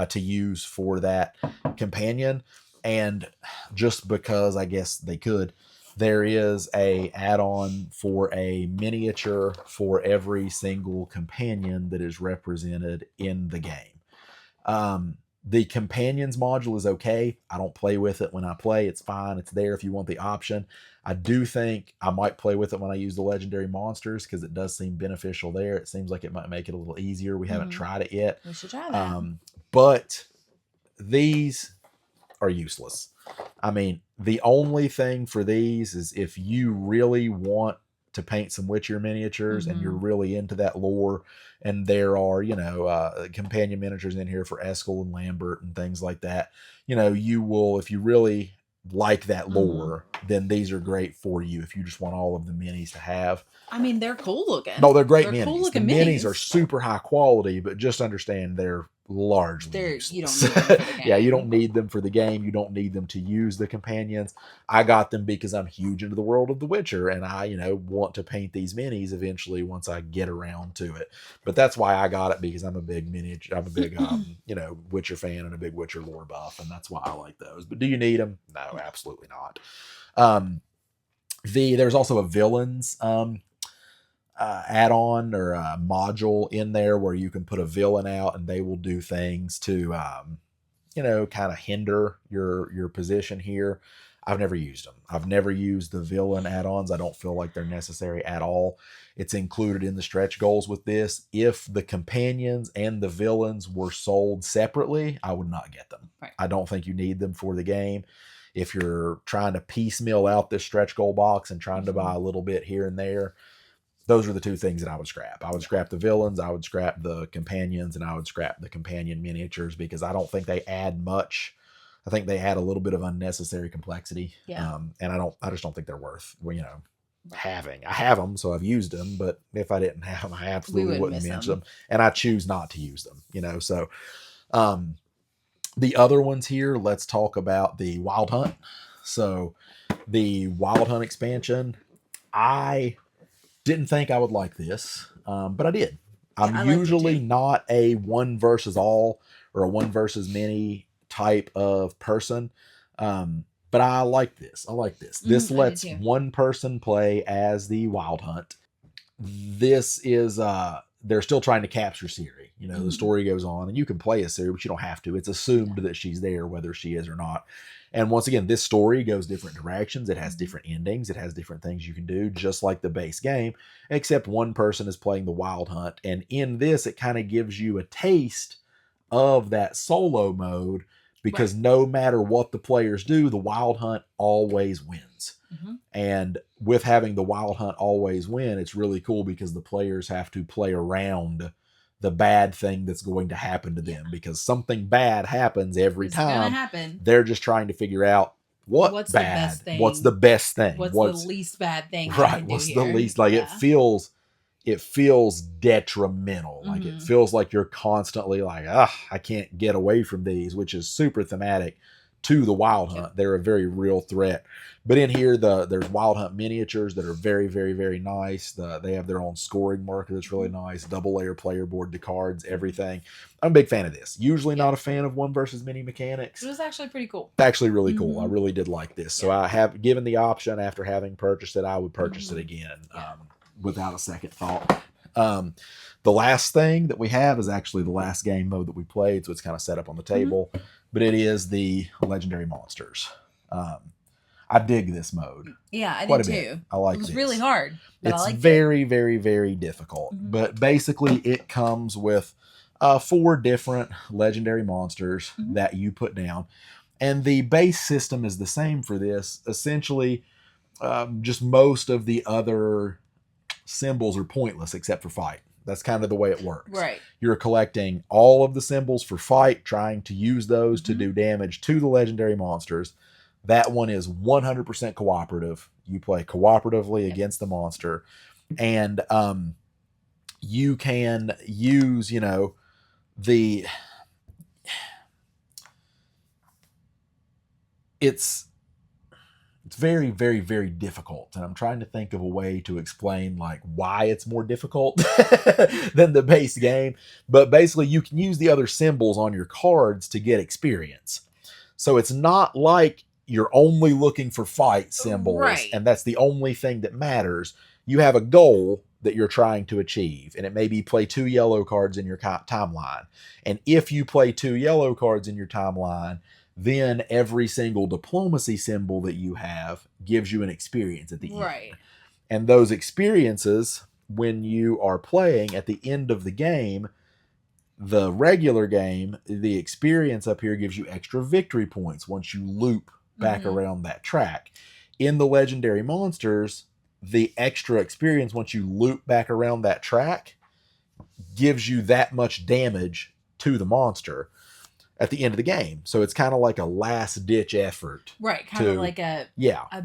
S1: to use for that companion. And just because I guess they could, there is a add-on for a miniature for every single companion that is represented in the game. The companions module is okay. I don't play with it when I play. It's fine. It's there if you want the option. I do think I might play with it when I use the legendary monsters because it does seem beneficial there. It seems like it might make it a little easier. We haven't tried it yet.
S2: We should try that.
S1: But these are useless. I mean, the only thing for these is if you really want to paint some Witcher miniatures and you're really into that lore, and there are, companion miniatures in here for Eskel and Lambert and things like that, you will, if you really like that lore, then these are great for you if you just want all of the minis to have.
S2: I mean, they're cool looking.
S1: No, they're great minis. Cool the minis are super high quality, but just understand they're largely useless. You don't need them for the game. Yeah, you don't need them for the game. You don't need them to use the companions. I got them because I'm huge into the world of The Witcher, and I, want to paint these minis eventually once I get around to it. But that's why I got it, because I'm a big Witcher fan and a big Witcher lore buff, and that's why I like those. But do you need them? No, absolutely not. There's also a villains add-on or a module in there where you can put a villain out and they will do things to kind of hinder your position here. I've never used them. I've never used the villain add-ons. I don't feel like they're necessary at all. It's included in the stretch goals with this. If the companions and the villains were sold separately, I would not get them. Right. I don't think you need them for the game. If you're trying to piecemeal out this stretch goal box and trying to buy a little bit here and there, those are the two things that I would scrap. I would scrap the villains, I would scrap the companions, and I would scrap the companion miniatures because I don't think they add much. I think they add a little bit of unnecessary complexity. Yeah. And I just don't think they're worth, having. I have them, so I've used them, but if I didn't have them, I absolutely wouldn't mention them. And I choose not to use them, so the other ones here, let's talk about the Wild Hunt. So the Wild Hunt expansion, I didn't think I would like this, but I did. I'm usually not a one versus all or a one versus many type of person, but I like this. This lets one person play as the Wild Hunt. This is they're still trying to capture Siri. You know, the
S2: Mhm.
S1: story goes on, and you can play as Siri, but you don't have to. It's assumed that she's there, whether she is or not. And once again, this story goes different directions. It has
S2: Mhm.
S1: different endings. It has different things you can do, just like the base game, except one person is playing the Wild Hunt. And in this, it kind of gives you a taste of that solo mode, because
S2: Right.
S1: no matter what the players do, the Wild Hunt always wins.
S2: Mhm.
S1: And with having the Wild Hunt always win, it's really cool because the players have to play around the bad thing that's going to happen to them, because something bad happens every
S2: It's gonna
S1: time.
S2: happen.
S1: They're just trying to figure out what's
S2: What's the best
S1: what's
S2: thing?
S1: the best thing,
S2: What's the least bad thing I
S1: right,
S2: can do
S1: what's the
S2: here?
S1: least, like,
S2: Yeah.
S1: it feels detrimental. Like, it
S2: Mhm.
S1: feels like you're constantly like, I can't get away from these, which is super thematic to the Wild Hunt.
S2: Yep.
S1: They're a very real threat. But in here, there's Wild Hunt miniatures that are very, very, very nice. They have their own scoring marker that's really nice. Double layer player board, the cards, everything. I'm a big fan of this. Usually
S2: Yep.
S1: not a fan of one versus many mechanics.
S2: It was actually pretty cool.
S1: It's actually really cool. I
S2: Mhm.
S1: really did like this. So
S2: Yeah.
S1: I have given the option, after having purchased it, I would purchase it
S2: Mhm.
S1: again,
S2: Yeah.
S1: without a second thought. The last thing that we have is actually the last game mode that we played, so it's kind of set up on the table, but it is the Legendary Monsters. I dig this mode
S2: Yeah, I
S1: quite
S2: did
S1: a bit.
S2: too.
S1: I like
S2: It was
S1: this.
S2: really hard, but I
S1: It's
S2: liked it.
S1: very, very, very difficult.
S2: Mhm.
S1: But basically, it comes with 4 different legendary monsters
S2: Mhm.
S1: that you put down. And the base system is the same for this. Essentially, just most of the other symbols are pointless except for fight. That's kind of the way it works.
S2: Right.
S1: You're collecting all of the symbols for fight, trying to use those to
S2: Mhm.
S1: do damage to the legendary monsters. That one is 100% cooperative. You play cooperatively
S2: Yep.
S1: against the monster, and you can use, the it's very, very, very difficult, and I'm trying to think of a way to explain like why it's more difficult than the base game. But basically, you can use the other symbols on your cards to get experience. So it's not like you're only looking for fight symbols,
S2: Right.
S1: and that's the only thing that matters. You have a goal that you're trying to achieve, and it may be play 2 yellow cards in your timeline. And if you play 2 yellow cards in your timeline, then every single diplomacy symbol that you have gives you an experience at the
S2: Right.
S1: end. And those experiences, when you are playing at the end of the game, the regular game, the experience up here gives you extra victory points once you loop back
S2: Mhm.
S1: around that track. In the legendary monsters, the extra experience once you loop back around that track gives you that much damage to the monster at the end of the game. So it's kind of like a last ditch effort.
S2: Right. Kind of like a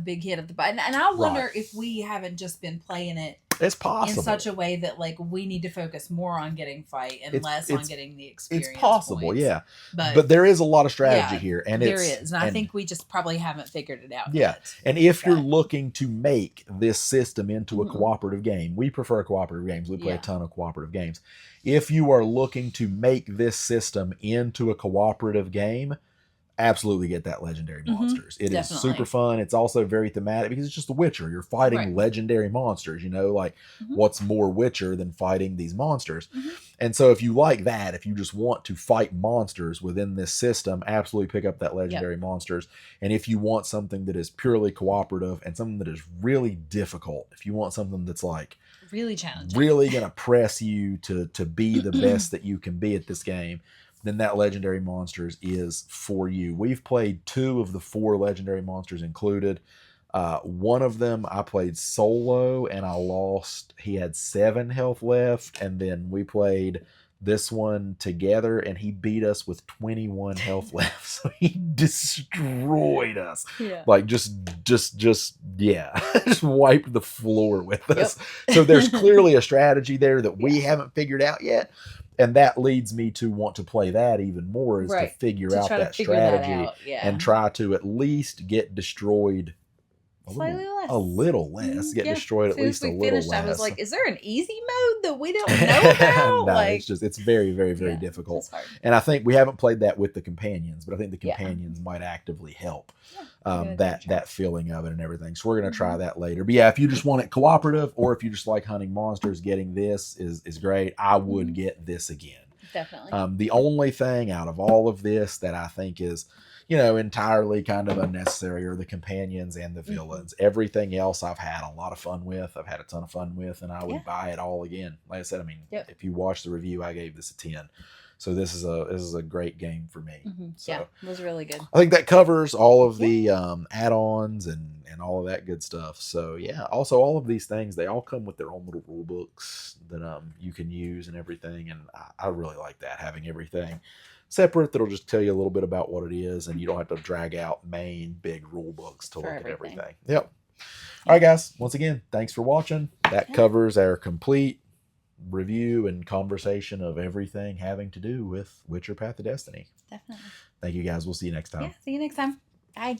S2: big hit at the button. And I wonder
S1: Right.
S2: if we haven't just been playing it
S1: It's possible.
S2: in such a way that like we need to focus more on getting fight and less on getting the experience.
S1: It's possible,
S2: points.
S1: yeah.
S2: But
S1: there is a lot of strategy here, and
S2: there is, and I think we just probably haven't figured it out
S1: yeah.
S2: yet.
S1: And if you're looking to make this system into a
S2: Mhm.
S1: cooperative game, we prefer cooperative games. We play a
S2: Yeah.
S1: ton of cooperative games. If you are looking to make this system into a cooperative game, absolutely get that legendary monsters. It is
S2: Definitely.
S1: super fun. It's also very thematic because it's just The Witcher. You're fighting
S2: Right.
S1: legendary monsters, like
S2: Mhm.
S1: what's more Witcher than fighting these monsters?
S2: Mhm.
S1: And so if you like that, if you just want to fight monsters within this system, absolutely pick up that legendary monsters. And if you want something that is purely cooperative and something that is really difficult, if you want something that's like
S2: Really challenging,
S1: really going to press you to be the best that you can be at this game, then that legendary monsters is for you. We've played 2 of the 4 legendary monsters included. One of them I played solo and I lost. He had 7 health left, and then we played this one together and he beat us with 21 health left. So he destroyed us.
S2: Yeah.
S1: Like just yeah, just wiped the floor with us. So there's clearly a strategy there that we haven't figured out yet. And that leads me to want to play that even more, is to figure out that strategy and try to at least get destroyed
S2: Slightly less.
S1: A little less. Get destroyed
S2: As
S1: at
S2: soon
S1: least
S2: as
S1: a
S2: we
S1: little
S2: finished,
S1: less.
S2: I was like, is there an easy mode that we don't know about?
S1: No,
S2: Like,
S1: it's very, very, very difficult.
S2: It's hard.
S1: And I think we haven't played that with the companions, but I think the companions might actively help that feeling of it and everything. So we're going to try that later. But yeah, if you just want it cooperative, or if you just like hunting monsters, getting this is great. I would get this again.
S2: Definitely.
S1: The only thing out of all of this that I think is, entirely kind of unnecessary are the companions and the villains. Everything else I've had a lot of fun with. I've had a ton of fun with, and I would buy it all again. Like I said, I mean, if you watch the review, I gave this a 10. So this is a great game for me. So
S2: it was really good.
S1: I think that covers all of the add-ons and all of that good stuff. So yeah, also all of these things, they all come with their own little rule books that you can use and everything. And I really like that, having everything separate that'll just tell you a little bit about what it is, and you don't have to drag out main big rule books to look at everything. Yep. All right, guys. Once again, thanks for watching. That covers our complete review and conversation of everything having to do with Witcher Path of Destiny.
S2: Definitely.
S1: Thank you, guys. We'll see you next time.
S2: Yeah, see you next time. Bye.